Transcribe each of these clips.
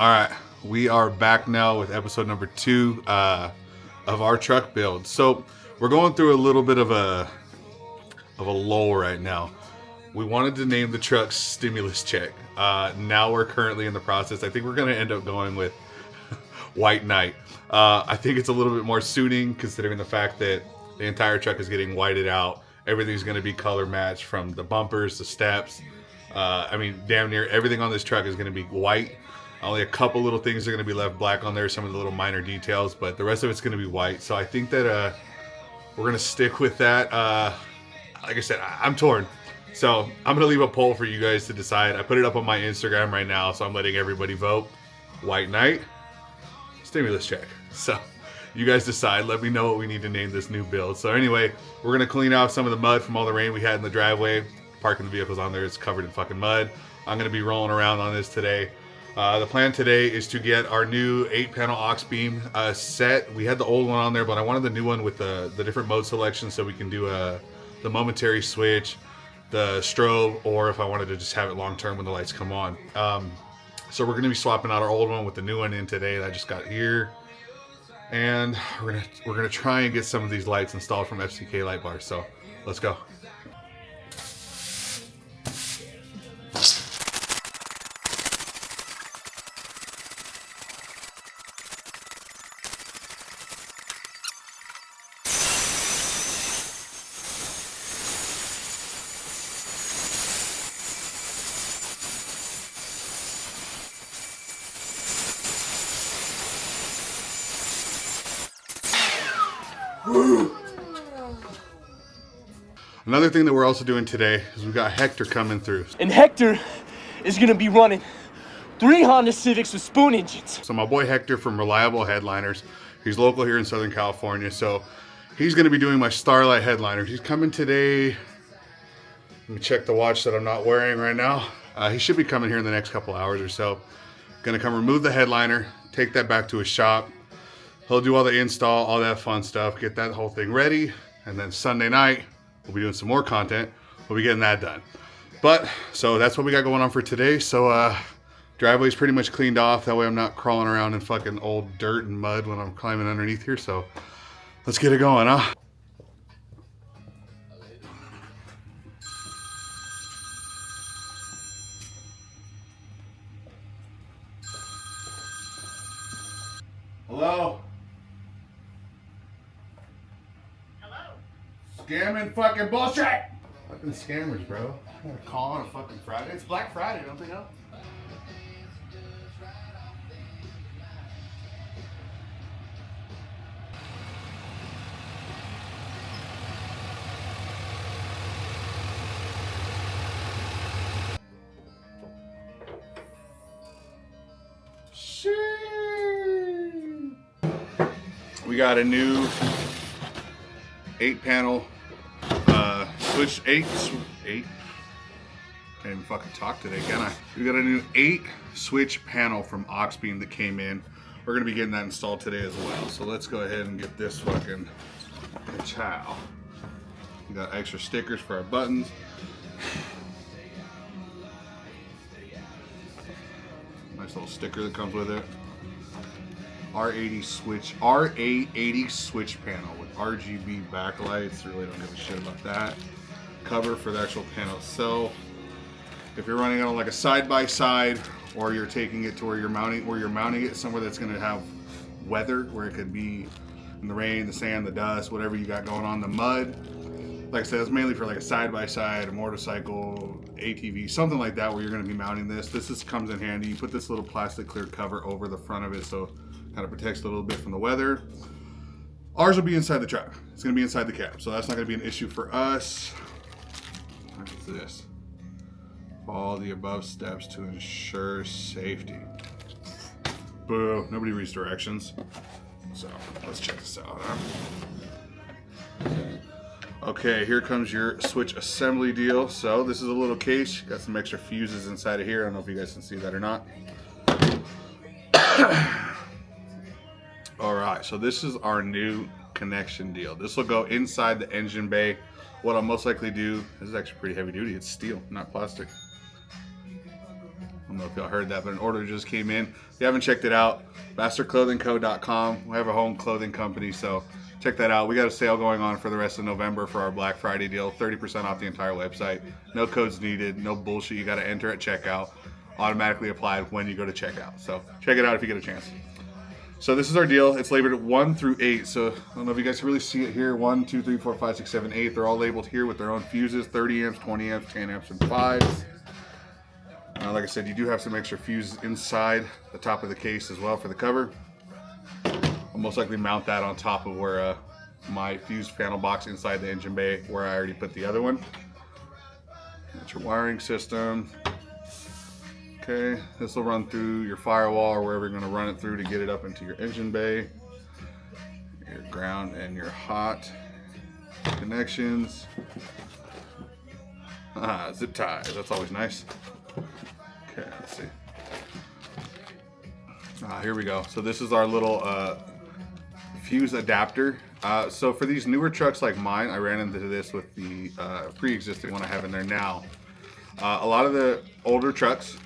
All right, we are back now with episode number 2 of our truck build. So we're going through a little bit of a lull right now. We wanted to name the truck Stimulus Check. Now we're currently in the process. I think we're going to end up going with White Knight. I think it's a little bit more suiting considering the fact that the entire truck is getting whited out. Everything's going to be color matched from the bumpers, the steps. I mean, damn near everything on this truck is going to be white. Only a couple little things are going to be left black on there, some of the little minor details, but the rest of it's going to be white. So I think that we're going to stick with that. Like I said, I'm torn. So I'm going to leave a poll for you guys to decide. I put it up on my Instagram right now, so I'm letting everybody vote. White Knight, Stimulus Check. So you guys decide. Let me know what we need to name this new build. So anyway, we're going to clean out some of the mud from all the rain we had in the driveway. Parking the vehicles on there, it's covered in fucking mud. I'm going to be rolling around on this today. The plan today is to get our new 8-panel AuxBeam set. We had the old one on there, but I wanted the new one with the different mode selections so we can do the momentary switch, the strobe, or if I wanted to just have it long term when the lights come on. So we're going to be swapping out our old one with the new one in today that I just got here. And we're gonna try and get some of these lights installed from FCK light bars. So let's go. Another thing that we're also doing today is we got Hector coming through. And Hector is gonna be running 3 Honda Civics with spoon engines. So my boy Hector from Reliable Headliners, he's local here in Southern California, so he's gonna be doing my Starlight headliner. He's coming today. Let me check the watch that I'm not wearing right now. He should be coming here in the next couple hours or so. Gonna come remove the headliner, take that back to his shop. He'll do all the install, all that fun stuff, get that whole thing ready, and then Sunday night, we'll be doing some more content. We'll be getting that done. But, so that's what we got going on for today. So, driveway's pretty much cleaned off. That way I'm not crawling around in fucking old dirt and mud when I'm climbing underneath here. So, let's get it going, huh? Hello? Scamming fucking bullshit! Fucking scammers, bro. I gotta call on a fucking Friday. It's Black Friday, don't they know? Shit! We got a new 8-panel switch 8 can't even fucking talk today, can I? We got a new 8 switch panel from AuxBeam that came in. We're gonna be getting that installed today as well. So let's go ahead and get this fucking chow. We got extra stickers for our buttons. Nice little sticker that comes with it. R80 switch panel with RGB backlights. Really don't give a shit about that. Cover for the actual panel itself. If you're running it on like a side-by-side, or you're taking it to where you're mounting it somewhere that's going to have weather, where it could be in the rain, the sand, the dust, whatever you got going on, the mud. Like I said, it's mainly for like a side-by-side, a motorcycle, ATV, something like that, where you're going to be mounting this. This comes in handy. You put this little plastic clear cover over the front of it, so it kind of protects a little bit from the weather. Ours will be inside the truck. It's going to be inside the cab, so that's not going to be an issue for us. What is this? Follow the above steps to ensure safety. Boo, nobody reads directions. So let's check this out, huh? Okay, here comes your switch assembly deal. So this is a little case. Got some extra fuses inside of here. I don't know if you guys can see that or not. All right, so this is our new connection deal. This will go inside the engine bay. What I'll most likely do, this is actually pretty heavy duty. It's steel, not plastic. I'm know if y'all heard that, but an order just came in. If you haven't checked it out, bastardclothingco.com. We have our own clothing company, so check that out. We got a sale going on for the rest of November for our Black Friday deal. 30% off the entire website. No codes needed. No bullshit you got to enter at checkout. Automatically applied when you go to checkout. So check it out if you get a chance. So this is our deal. It's labeled at 1 through 8. So I don't know if you guys can really see it here. 1, 2, 3, 4, 5, 6, 7, 8. They're all labeled here with their own fuses. 30 amps, 20 amps, 10 amps, and 5s. Like I said, you do have some extra fuses inside the top of the case as well for the cover. I'll most likely mount that on top of where my fuse panel box inside the engine bay where I already put the other one. That's your wiring system. Okay, this will run through your firewall or wherever you're going to run it through to get it up into your engine bay. Your ground and your hot connections. Zip ties, that's always nice. Okay, let's see. Here we go. So this is our little fuse adapter. So for these newer trucks like mine, I ran into this with the pre-existing one I have in there now. A lot of the older trucks,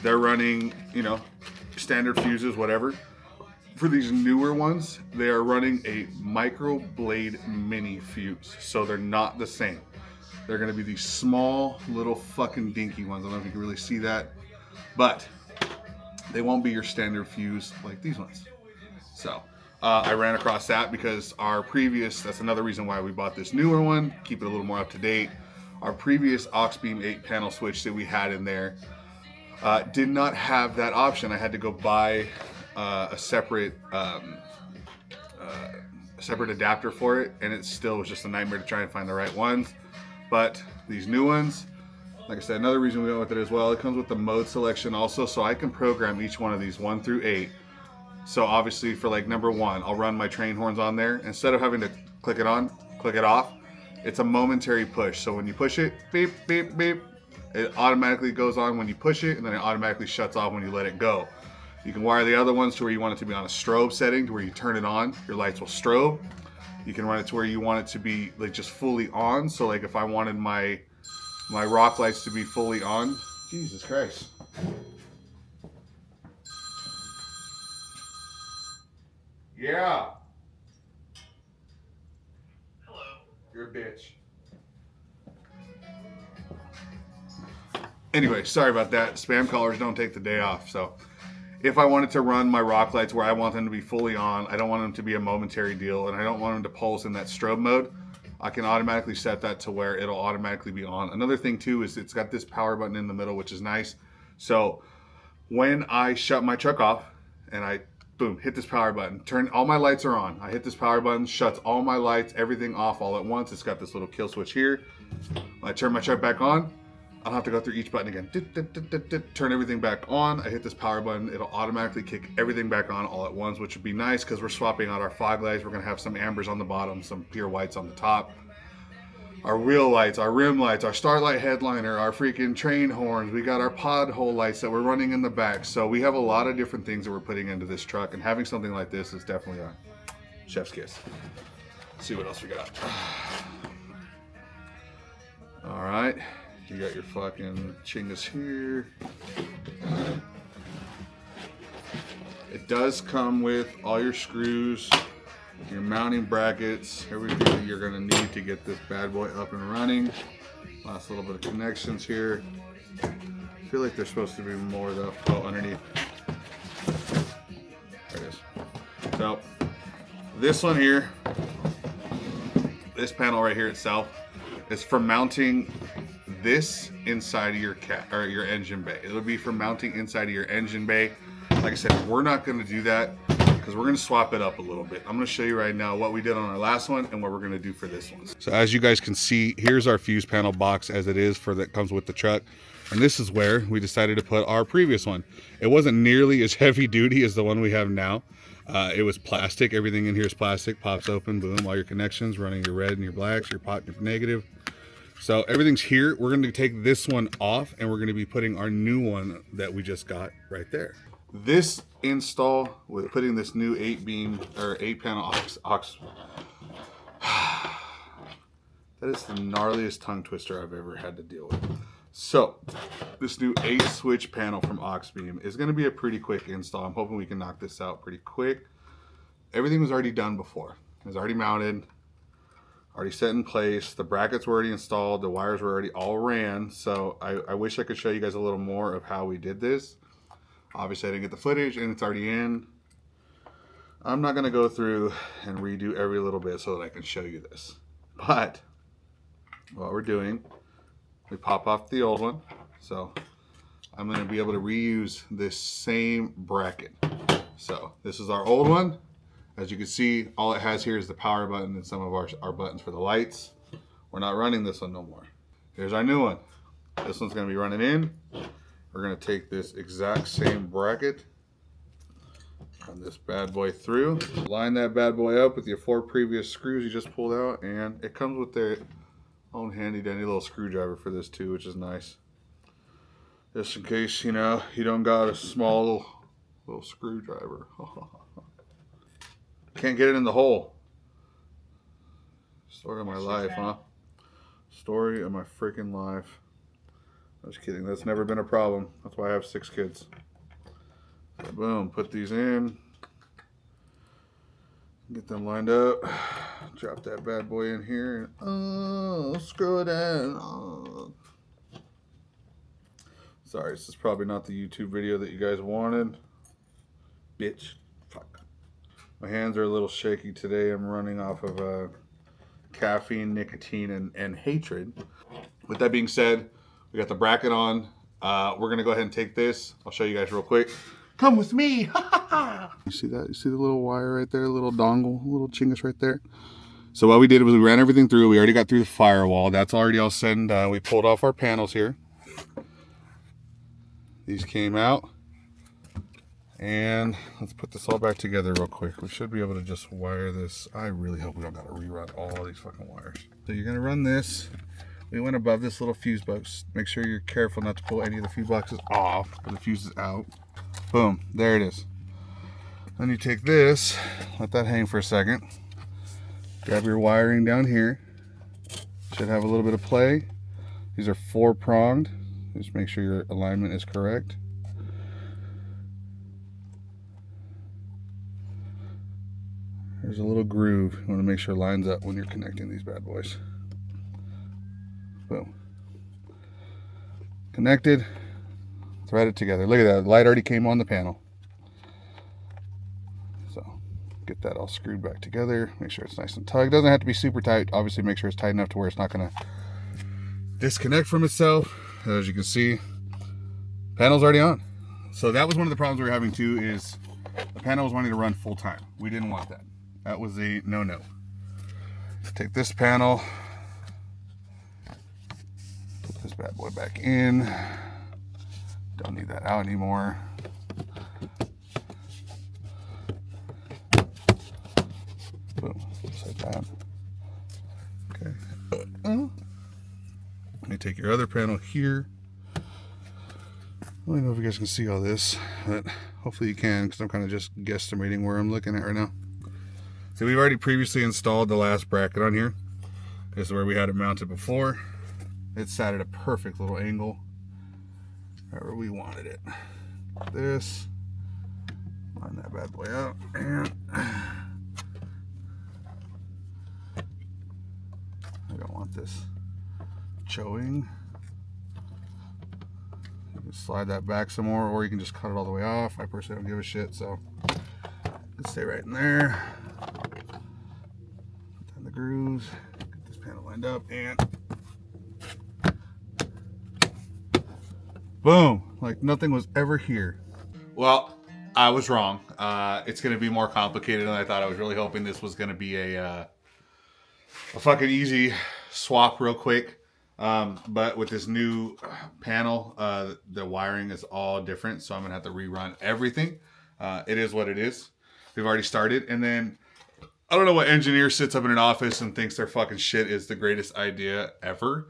they're running, you know, standard fuses, whatever. For these newer ones, they are running a micro blade mini fuse. So they're not the same. They're gonna be these small little fucking dinky ones. I don't know if you can really see that, but they won't be your standard fuse like these ones. So I ran across that because our previous, that's another reason why we bought this newer one, keep it a little more up to date. Our previous AuxBeam 8 panel switch that we had in there did not have that option. I had to go buy a separate adapter for it, and it still was just a nightmare to try and find the right ones. But these new ones, like I said, another reason we went with it as well, it comes with the mode selection also, so I can program each one of these 1 through 8. So obviously for like number 1, I'll run my train horns on there. Instead of having to click it on, click it off, it's a momentary push. So when you push it, beep, beep, beep, it automatically goes on when you push it, and then it automatically shuts off when you let it go. You can wire the other ones to where you want it to be on a strobe setting, to where you turn it on, your lights will strobe. You can run it to where you want it to be like just fully on. So like if I wanted my rock lights to be fully on, Jesus Christ. Yeah. Hello. You're a bitch. Anyway, sorry about that. Spam callers don't take the day off. So if I wanted to run my rock lights where I want them to be fully on, I don't want them to be a momentary deal, and I don't want them to pulse in that strobe mode, I can automatically set that to where it'll automatically be on. Another thing too is it's got this power button in the middle, which is nice. So when I shut my truck off and I, boom, hit this power button, turn, all my lights are on. I hit this power button, shuts all my lights, everything off all at once. It's got this little kill switch here. When I turn my truck back on, I'll have to go through each button again. Turn everything back on. I hit this power button. It'll automatically kick everything back on all at once, which would be nice because we're swapping out our fog lights. We're going to have some ambers on the bottom, some pure whites on the top. Our wheel lights, our rim lights, our starlight headliner, our freaking train horns. We got our pod hole lights that we're running in the back. So we have a lot of different things that we're putting into this truck, and having something like this is definitely a chef's kiss. Let's see what else we got. All right. You got your fucking chingas here. It does come with all your screws, your mounting brackets, everything that you're gonna need to get this bad boy up and running. Last little bit of connections here. I feel like there's supposed to be more though. Oh, underneath. There it is. So, this one here, this panel right here itself, is for mounting this inside of your engine bay. It'll be for mounting inside of your engine bay. Like I said, we're not going to do that because we're going to swap it up a little bit. I'm going to show you right now what we did on our last one and what we're going to do for this one. So as you guys can see, here's our fuse panel box as it is for that comes with the truck. And this is where we decided to put our previous one. It wasn't nearly as heavy duty as the one we have now. It was plastic. Everything in here is plastic. Pops open, boom, all your connections, running your red and your blacks, your pot and your negative. So everything's here. We're going to take this one off and we're going to be putting our new one that we just got right there. This install with putting this new 8-beam or 8-panel aux that is the gnarliest tongue twister I've ever had to deal with. So, this new 8-switch panel from AuxBeam is going to be a pretty quick install. I'm hoping we can knock this out pretty quick. Everything was already done before. It was already mounted, already set in place. The brackets were already installed. The wires were already all ran. So, I wish I could show you guys a little more of how we did this. Obviously, I didn't get the footage, and it's already in. I'm not going to go through and redo every little bit so that I can show you this. But, what we're doing, we pop off the old one. So I'm going to be able to reuse this same bracket. So this is our old one. As you can see, all it has here is the power button and some of our buttons for the lights. We're not running this one no more. Here's our new one. This one's going to be running in. We're going to take this exact same bracket, run this bad boy through, line that bad boy up with your 4 previous screws you just pulled out, and it comes with their own handy dandy little screwdriver for this too, which is nice. Just in case, you know, you don't got a small little screwdriver. Can't get it in the hole. Story of my life, huh? Story of my freaking life. I was kidding. That's never been a problem. That's why I have 6 kids. So boom, put these in. Get them lined up. Drop that bad boy in here. Oh, screw it in. Oh. Sorry, this is probably not the YouTube video that you guys wanted. Bitch. Fuck. My hands are a little shaky today. I'm running off of caffeine, nicotine, and hatred. With that being said, we got the bracket on. We're going to go ahead and take this. I'll show you guys real quick. Come with me. You see that? You see the little wire right there? Little dongle, little chingus right there. So what we did was we ran everything through. We already got through the firewall. That's already all said and done. We pulled off our panels here. These came out. And let's put this all back together real quick. We should be able to just wire this. I really hope we don't got to rerun all these fucking wires. So you're going to run this. We went above this little fuse box. Make sure you're careful not to pull any of the fuse boxes off or the fuse is out. Boom, there it is. Then you take this, let that hang for a second. Grab your wiring down here. Should have a little bit of play. These are 4-pronged. Just make sure your alignment is correct. There's a little groove. You want to make sure it lines up when you're connecting these bad boys. Boom. Connected. Thread it together. Look at that. The light already came on the panel. So get that all screwed back together. Make sure it's nice and tight. It doesn't have to be super tight. Obviously make sure it's tight enough to where it's not going to disconnect from itself. As you can see, panel's already on. So that was one of the problems we were having too, is the panel was wanting to run full time. We didn't want that. That was a no-no. Take this panel, put this bad boy back in. Don't need that out anymore. Boom, just like that. Okay. Let me take your other panel here. I don't know if you guys can see all this, but hopefully you can, because I'm kind of just guesstimating where I'm looking at right now. So we've already previously installed the last bracket on here. This is where we had it mounted before. It's sat at a perfect little angle, wherever we wanted it. This, line that bad boy up, and I don't want this showing. You can slide that back some more, or you can just cut it all the way off. I personally don't give a shit, so let's stay right in there. Put down the grooves, get this panel lined up, and boom, like nothing was ever here. Well, I was wrong. It's going to be more complicated than I thought. I was really hoping this was going to be a fucking easy swap real quick. But with this new panel, the wiring is all different. So I'm going to have to rerun everything. It is what it is. We've already started. And then I don't know what engineer sits up in an office and thinks their fucking shit is the greatest idea ever.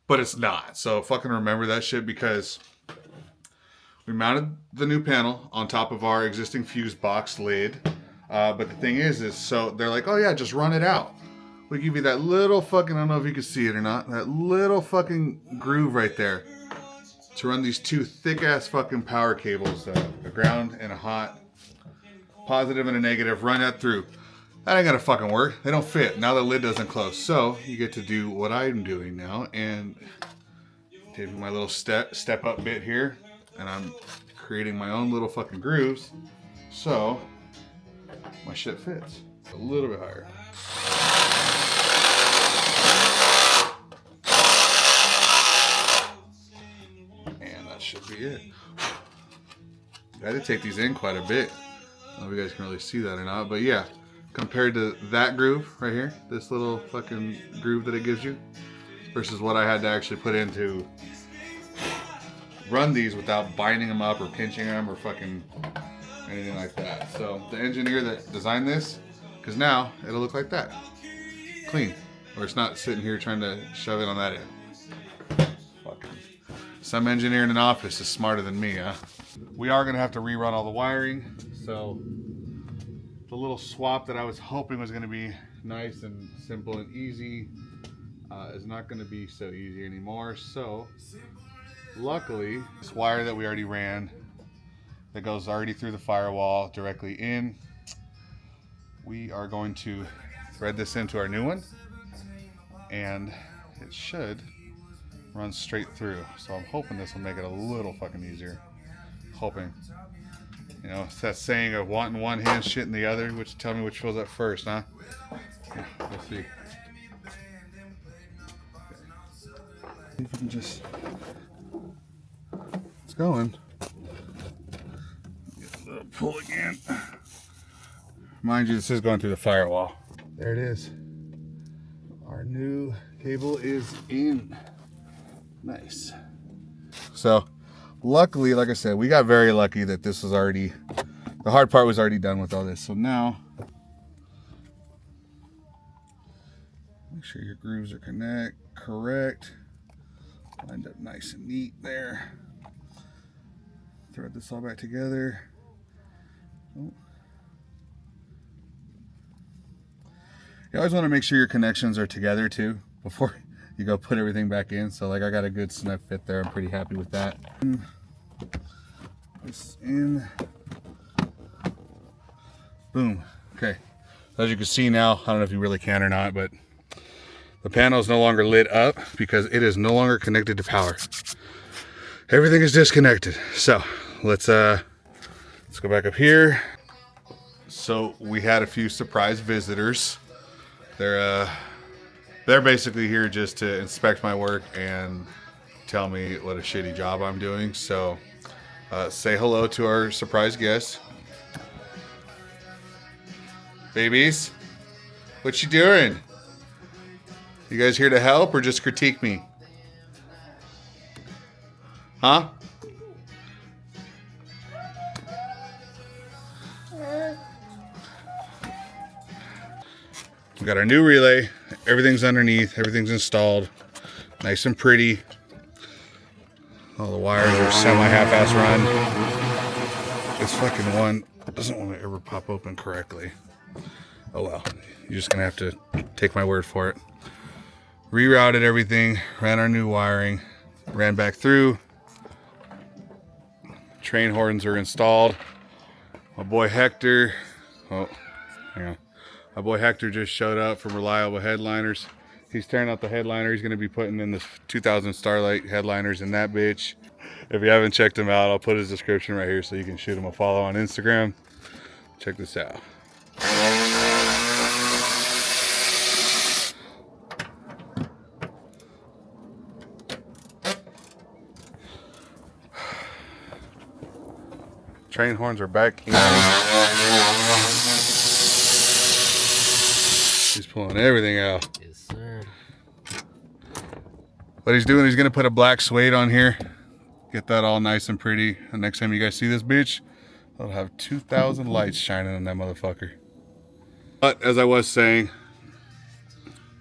But it's not. So fucking remember that shit, because we mounted the new panel on top of our existing fuse box lid. But the thing is so they're like, oh yeah, just run it out. We give you that little fucking, I don't know if you can see it or not, that little fucking groove right there. to run these two thick ass fucking power cables, a ground and a hot, positive and a negative, run that through. That ain't gonna fucking work. They don't fit. Now the lid doesn't close. So you get to do what I'm doing now and taking my little step up bit here, and I'm creating my own little fucking grooves so my shit fits a little bit higher. And that should be it. I had to take these in quite a bit. I don't know if you guys can really see that or not, but yeah, compared to that groove right here, this little fucking groove that it gives you, versus what I had to actually put in to run these without binding them up or pinching them or fucking anything like that. So the engineer that designed this, because now it'll look like that, clean, or it's not sitting here trying to shove it on that end. Fucking some engineer in an office is smarter than me, huh? We are gonna have to rerun all the wiring, so the little swap that I was hoping was gonna be nice and simple and easy is not gonna be so easy anymore. So luckily, this wire that we already ran, that goes already through the firewall directly in, we are going to thread this into our new one, and it should run straight through. So I'm hoping this will make it a little fucking easier. Hoping. You know, it's that saying of wanting one hand, shit in the other, which tell me which fills up first, huh? Yeah, we'll see. See if we can just... It's going. Get a little pull again. Mind you, this is going through the firewall. There it is. Our new cable is in. Nice. So, luckily, like I said, we got very lucky that this was already, the hard part was already done with all this. So now, make sure your grooves are correct. Lined up nice and neat there. Thread this all back together. Oh. You always want to make sure your connections are together too before you go put everything back in. So like I got a good snug fit there. I'm pretty happy with that. This in. Boom. Okay. As you can see now, I don't know if you really can or not, but the panel is no longer lit up because it is no longer connected to power. Everything is disconnected. So let's go back up here. So we had a few surprise visitors. They're basically here just to inspect my work and tell me what a shitty job I'm doing. So say hello to our surprise guest. Babies, what you doing? You guys here to help or just critique me? Huh? We got our new relay. Everything's underneath. Everything's installed. Nice and pretty. All the wires are semi-half-ass run. This fucking one doesn't want to ever pop open correctly. Oh well. You're just going to have to take my word for it. Rerouted everything. Ran our new wiring. Ran back through. Train horns are installed. My boy Hector. Oh, hang on. My boy Hector just showed up from Reliable Headliners. He's tearing out the headliner. He's going to be putting in the 2000 Starlight headliners in that bitch. If you haven't checked him out, I'll put his description right here so you can shoot him a follow on Instagram. Check this out. Train horns are back in. He's pulling everything out. Yes, sir. What he's doing, he's gonna put a black suede on here. Get that all nice and pretty. The next time you guys see this bitch, I'll have 2,000 lights shining on that motherfucker. But as I was saying,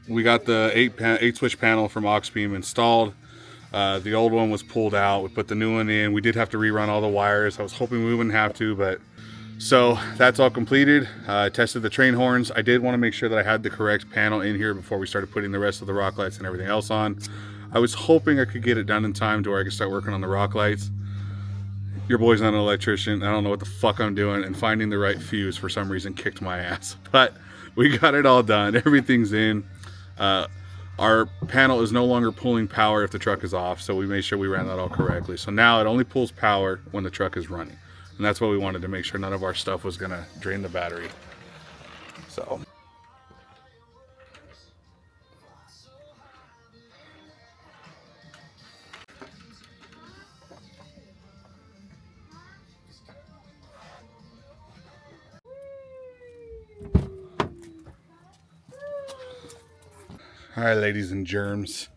we got the 8 switch panel from AuxBeam installed. The old one was pulled out. We put the new one in. We did have to rerun all the wires. I was hoping we wouldn't have to, but so that's all completed. I tested the train horns. I did want to make sure that I had the correct panel in here before we started putting the rest of the rock lights and everything else on. I was hoping I could get it done in time to where I could start working on the rock lights. Your boy's not an electrician. I don't know what the fuck I'm doing, and finding the right fuse for some reason kicked my ass. But we got it all done. Everything's in. Our panel is no longer pulling power if the truck is off, so we made sure we ran that all correctly. So now it only pulls power when the truck is running. And that's what we wanted to make sure none of our stuff was going to drain the battery. So... all right, ladies and germs,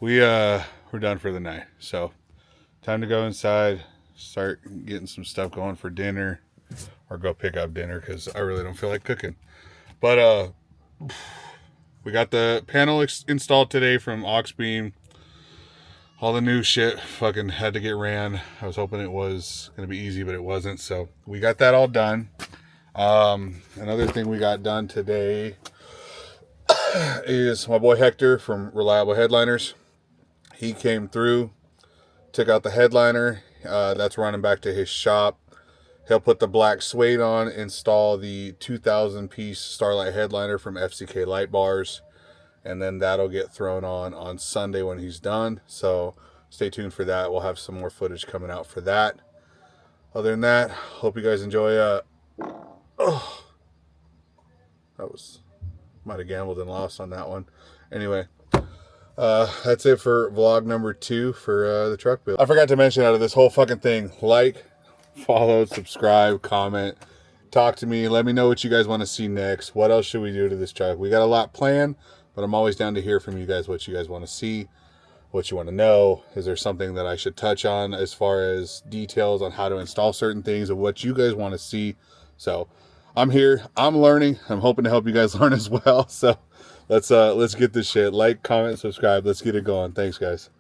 we're done for the night. So time to go inside, start getting some stuff going for dinner, or go pick up dinner because I really don't feel like cooking. But we got the panel installed today from AuxBeam. All the new shit fucking had to get ran. I was hoping it was gonna be easy, but it wasn't. So we got that all done. Another thing we got done today is my boy Hector from Reliable Headliners. He came through, took out the headliner. That's running back to his shop. He'll put the black suede on, install the 2,000 piece Starlight headliner from FCK Light Bars, and then that'll get thrown on Sunday when he's done. So stay tuned for that. We'll have some more footage coming out for that. Other than that, hope you guys enjoy. That was... might have gambled and lost on that one. Anyway, that's it for vlog number 2 for the truck build. I forgot to mention out of this whole fucking thing, like, follow, subscribe, comment, talk to me. Let me know what you guys want to see next. What else should we do to this truck? We got a lot planned, but I'm always down to hear from you guys what you guys want to see, what you want to know. Is there something that I should touch on as far as details on how to install certain things, and what you guys want to see? So I'm here. I'm learning. I'm hoping to help you guys learn as well. So let's get this shit. Like, comment, subscribe. Let's get it going. Thanks, guys.